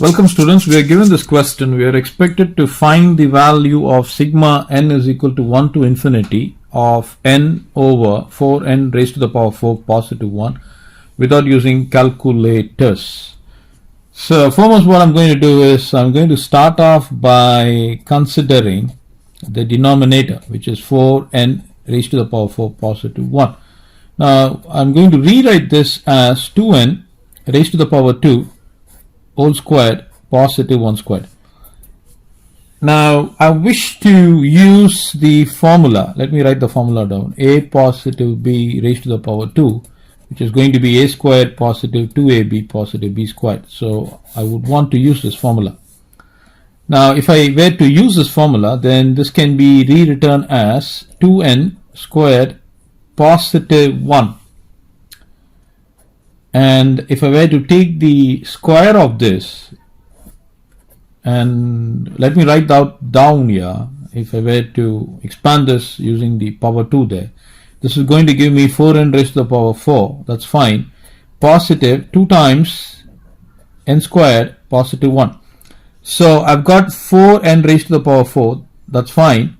Welcome students, we are given this question. We are expected to find the value of sigma n is equal to 1 to infinity of n over 4n raised to the power 4 positive 1 without using calculators. So foremost what I'm going to do is I'm going to start off by considering the denominator, which is 4n raised to the power 4 positive 1. Now I'm going to rewrite this as 2n raised to the power 2 whole squared positive 1 squared. Now I wish to use the formula. Let me write the formula down. A positive b raised to the power 2, which is going to be a squared positive 2ab positive b squared. So I would want to use this formula. Now if I were to use this formula, then this can be rewritten as 2n squared positive 1. And if I were to take the square of this, and let me write that down here, if I were to expand this using the power 2 there, this is going to give me 4n raised to the power 4, that's fine, positive 2 times n squared positive 1. So I've got 4n raised to the power 4, that's fine,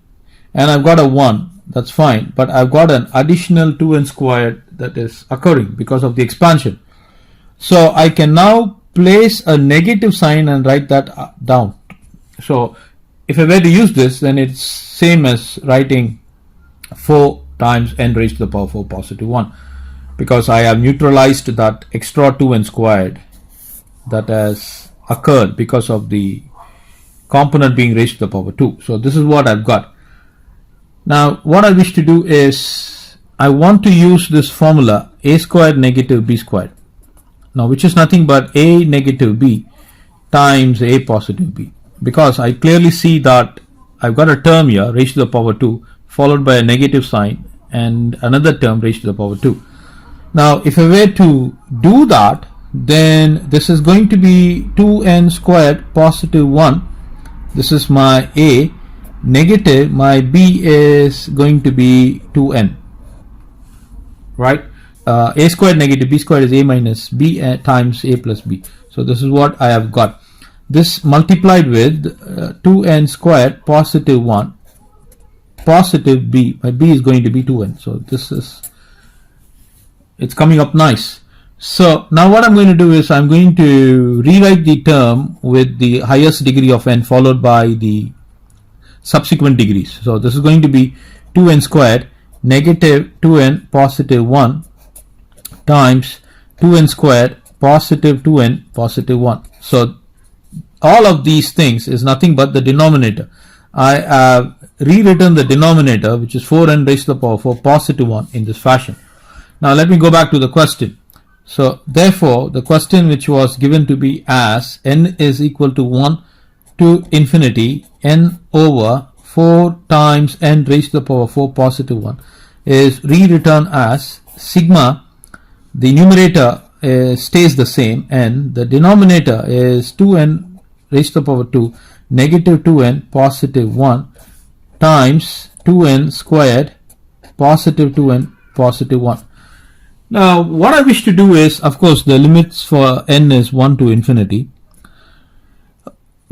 and I've got a 1, that's fine, but I've got an additional 2n squared that is occurring because of the expansion. So I can now place a negative sign and write that down. So if I were to use this, then it's same as writing 4 times n raised to the power 4 positive 1, because I have neutralized that extra 2n squared that has occurred because of the component being raised to the power 2. So this is what I've got. Now what I wish to do is I want to use this formula a squared negative b squared, now which is nothing but a negative b times a positive b, because I clearly see that I've got a term here raised to the power 2 followed by a negative sign and another term raised to the power 2. Now if I were to do that, then this is going to be 2n squared positive 1. This is my a, negative my b is going to be 2n, right? A squared negative b squared is a minus b times a plus b. So this is what I have got. This multiplied with 2n squared positive 1 positive b. My b is going to be 2n. So this is, it's coming up nice. So now what I'm going to do is I'm going to rewrite the term with the highest degree of n followed by the subsequent degrees. So this is going to be 2n squared negative 2n positive 1 times 2n squared positive 2n positive 1. So all of these things is nothing but the denominator. I have rewritten the denominator, which is 4n raised to the power 4 positive 1, in this fashion. Now let me go back to the question. So therefore the question which was given to be as n is equal to 1 to infinity n over 4 times n raised to the power 4 positive 1 is rewritten as sigma. The numerator stays the same and the denominator is 2n raised to the power 2 negative 2n positive 1 times 2n squared positive 2n positive 1. Now what I wish to do is, of course the limits for n is 1 to infinity.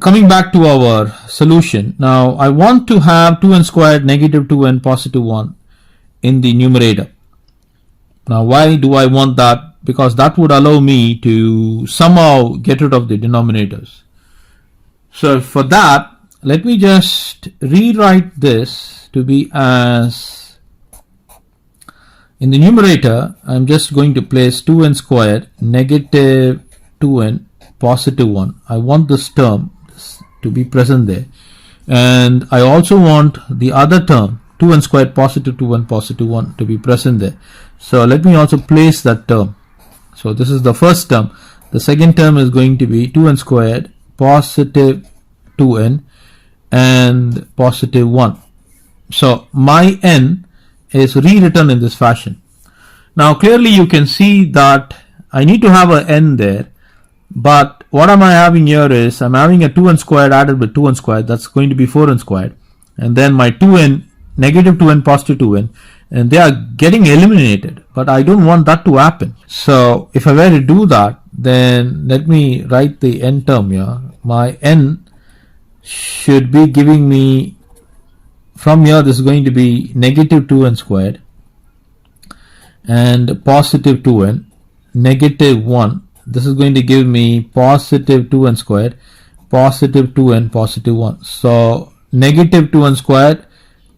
Coming back to our solution, now I want to have 2n squared negative 2n positive 1 in the numerator. Now why do I want that? Because that would allow me to somehow get rid of the denominators. So for that, let me just rewrite this to be as, in the numerator I'm just going to place 2n squared negative 2n positive 1. I want this term to be present there, and I also want the other term 2n squared positive 2n positive 1 to be present there. So let me also place that term. So this is the first term. The second term is going to be 2n squared positive 2n and positive 1. So my n is rewritten in this fashion. Now clearly you can see that I need to have an n there, but what am I having here is I'm having a 2n squared added with 2n squared, that's going to be 4n squared, and then my 2n negative 2n positive 2n, and they are getting eliminated, but I don't want that to happen. So if I were to do that, then let me write the n term here. My n should be giving me, from here this is going to be negative 2n squared and positive 2n, negative 1. This is going to give me positive 2n squared, positive 2n, positive 1. So negative 2n squared,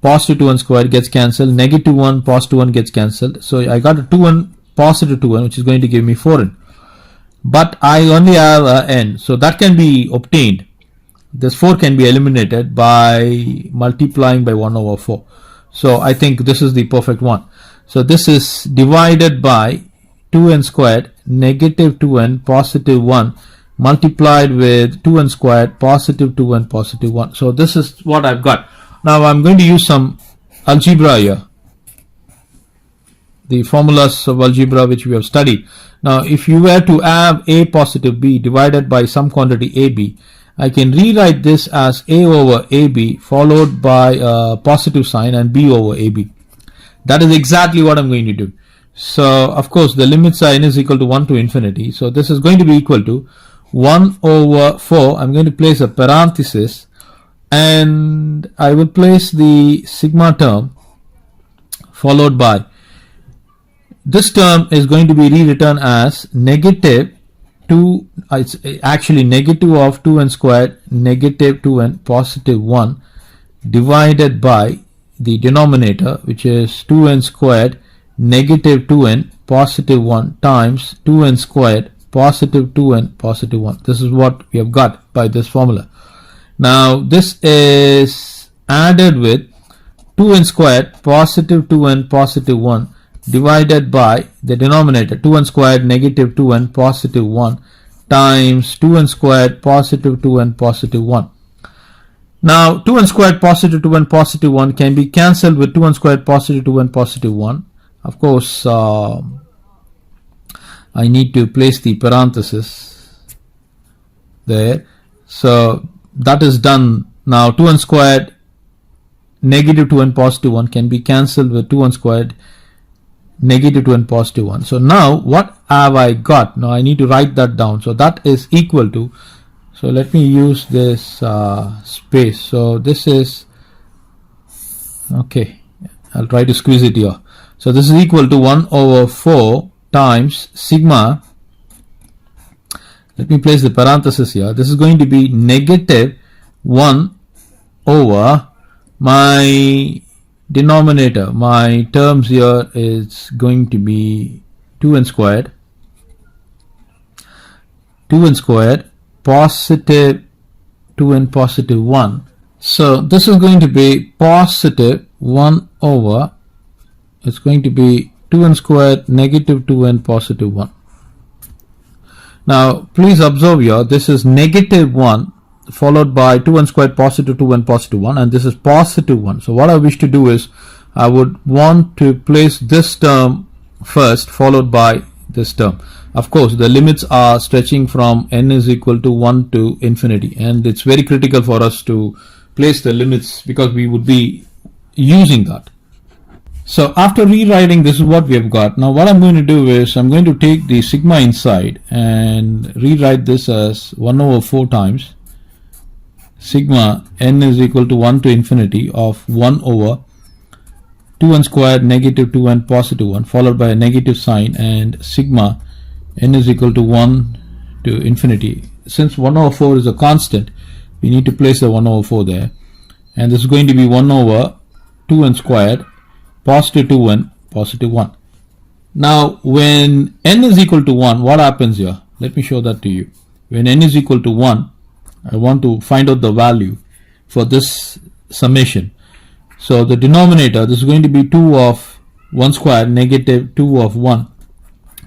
positive 2n squared gets cancelled, negative 1, positive 1 gets cancelled. So I got a 2n, positive 2n, which is going to give me 4n. But I only have n, so that can be obtained. This 4 can be eliminated by multiplying by 1 over 4. So I think this is the perfect one. So this is divided by 2n squared, negative 2n, positive 1, multiplied with 2n squared, positive 2n, positive 1. So this is what I've got. Now I'm going to use some algebra here, the formulas of algebra which we have studied. Now if you were to have a positive b divided by some quantity ab, I can rewrite this as a over ab followed by a positive sign and b over ab. That is exactly what I'm going to do. So of course the limits are n is equal to 1 to infinity. So this is going to be equal to 1 over 4. I'm going to place a parenthesis and I will place the sigma term followed by, this term is going to be rewritten as negative 2, it's actually negative of 2n squared, negative 2n, positive 1 divided by the denominator, which is 2n squared, negative 2n, positive 1 times 2n squared, positive 2n, positive 1. This is what we have got by this formula. Now this is added with 2n squared, positive 2n, positive 1 divided by the denominator 2n squared, negative 2n, positive 1 times 2n squared, positive 2n, positive 1. Now 2n squared, positive 2n, positive 1 can be cancelled with 2n squared, positive 2n, positive 1. Of course I need to place the parenthesis there. So that is done. Now 2n squared, negative 2n, positive 1 can be cancelled with 2n squared, negative 2n, positive 1. So now what have I got? Now I need to write that down. So that is equal to, so let me use this space. So this is, okay, I'll try to squeeze it here. So this is equal to 1 over 4 times sigma, let me place the parenthesis here, this is going to be negative 1 over my denominator, my terms here is going to be 2n squared, positive 2n, positive 1. So this is going to be positive 1 over, it's going to be 2n squared, negative 2n, positive 1. Now please observe here, this is negative 1 followed by 2n squared, positive 2n, positive 1, and this is positive 1. So what I wish to do is I would want to place this term first followed by this term. Of course the limits are stretching from n is equal to 1 to infinity, and it's very critical for us to place the limits because we would be using that. So after rewriting, this is what we have got. Now what I'm going to do is I'm going to take the sigma inside and rewrite this as 1 over 4 times sigma n is equal to 1 to infinity of 1 over 2n squared, negative 2n, positive 1 followed by a negative sign, and sigma n is equal to 1 to infinity. Since 1 over 4 is a constant, we need to place the 1 over 4 there, and this is going to be 1 over 2n squared, positive 2n, positive 1. Now when n is equal to 1, what happens here? Let me show that to you. When n is equal to 1, I want to find out the value for this summation. So the denominator, this is going to be 2 of 1 squared, negative 2 of 1,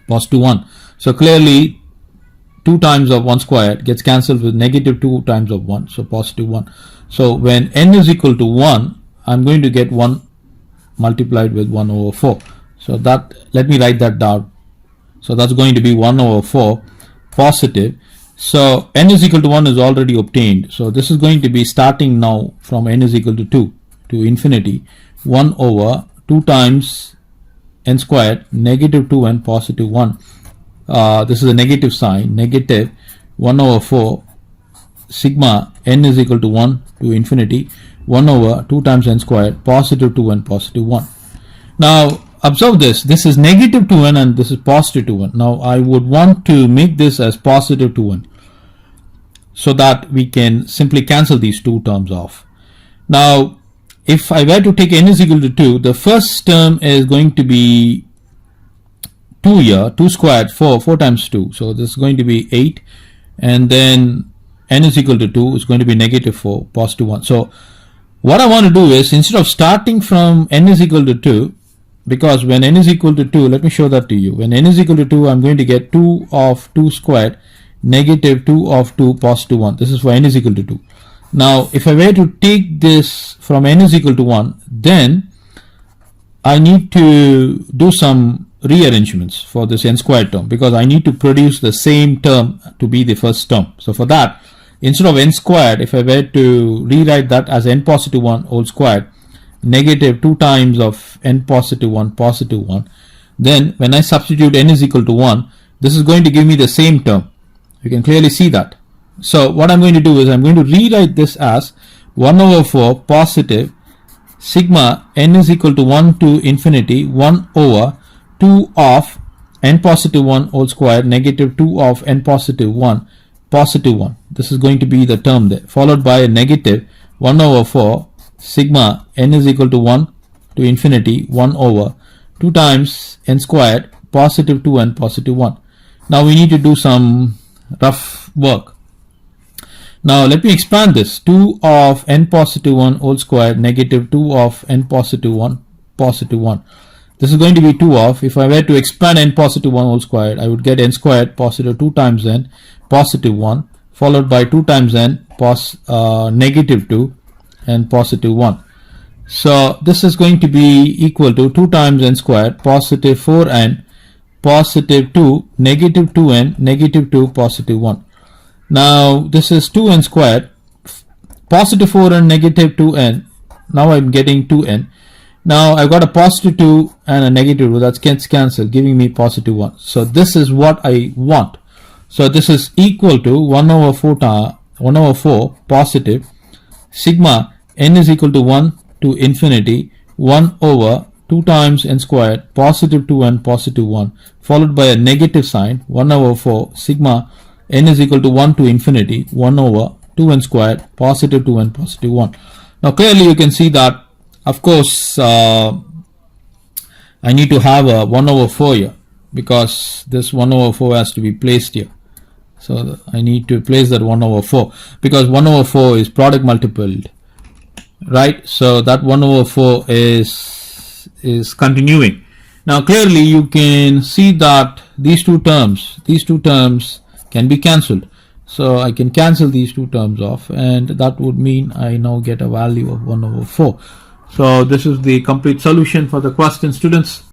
positive 1. So clearly 2 times of 1 squared gets cancelled with negative 2 times of 1, so positive 1. So when n is equal to 1, I'm going to get 1 multiplied with 1 over 4. So that, let me write that down. So that's going to be 1 over 4 positive. So n is equal to 1 is already obtained. So this is going to be starting now from n is equal to 2 to infinity, 1 over 2 times n squared negative 2n positive 1. This is a negative sign, negative 1 over 4 sigma n is equal to 1 to infinity 1 over 2 times n squared positive 2n positive 1. Now observe this is negative 2n and this is positive 2n. Now I would want to make this as positive 2n so that we can simply cancel these two terms off. Now if I were to take n is equal to 2, the first term is going to be 2 here, 2 squared, 4 times 2. So this is going to be 8, and then n is equal to 2 is going to be negative 4, positive 1. So what I want to do is, instead of starting from n is equal to 2, because when n is equal to 2, let me show that to you. When n is equal to 2, I'm going to get 2 of 2 squared, negative 2 of 2, positive 1. This is for n is equal to 2. Now if I were to take this from n is equal to 1, then I need to do some rearrangements for this n squared term, because I need to produce the same term to be the first term. So for that, instead of n squared, if I were to rewrite that as n positive 1 whole squared, negative 2 times of n positive 1 positive 1, then when I substitute n is equal to 1, this is going to give me the same term. You can clearly see that. So what I'm going to do is I'm going to rewrite this as 1 over 4 positive sigma n is equal to 1 to infinity 1 over 2 of n positive 1 whole square negative 2 of n positive 1 positive 1. This is going to be the term there, followed by a negative 1 over 4 sigma n is equal to 1 to infinity 1 over 2 times n squared positive 2n positive 1. Now we need to do some rough work. Now let me expand this. 2 of n positive 1 whole square negative 2 of n positive 1 positive 1. This is going to be 2 of, if I were to expand n positive 1 whole squared, I would get n squared positive 2 times n positive 1 followed by 2 times n negative 2 and positive 1. So this is going to be equal to 2 times n squared positive 4n positive 2 negative 2n negative 2 positive 1. Now this is 2n squared positive 4n negative 2n. Now I'm getting 2n. Now I've got a positive 2 and a negative 2, that gets cancelled, giving me positive 1. So this is what I want. So this is equal to 1 over 4 positive sigma n is equal to 1 to infinity 1 over 2 times n squared positive 2n positive 1 followed by a negative sign 1 over 4 sigma n is equal to 1 to infinity 1 over 2n squared positive 2n positive 1. Now clearly you can see that, of course, I need to have a 1 over 4 here, because this 1 over 4 has to be placed here. So I need to place that 1 over 4, because 1 over 4 is product multiplied, right? So that 1 over 4 is continuing. Now clearly you can see that these two terms can be cancelled. So I can cancel these two terms off, and that would mean I now get a value of 1 over 4. So this is the complete solution for the question, students.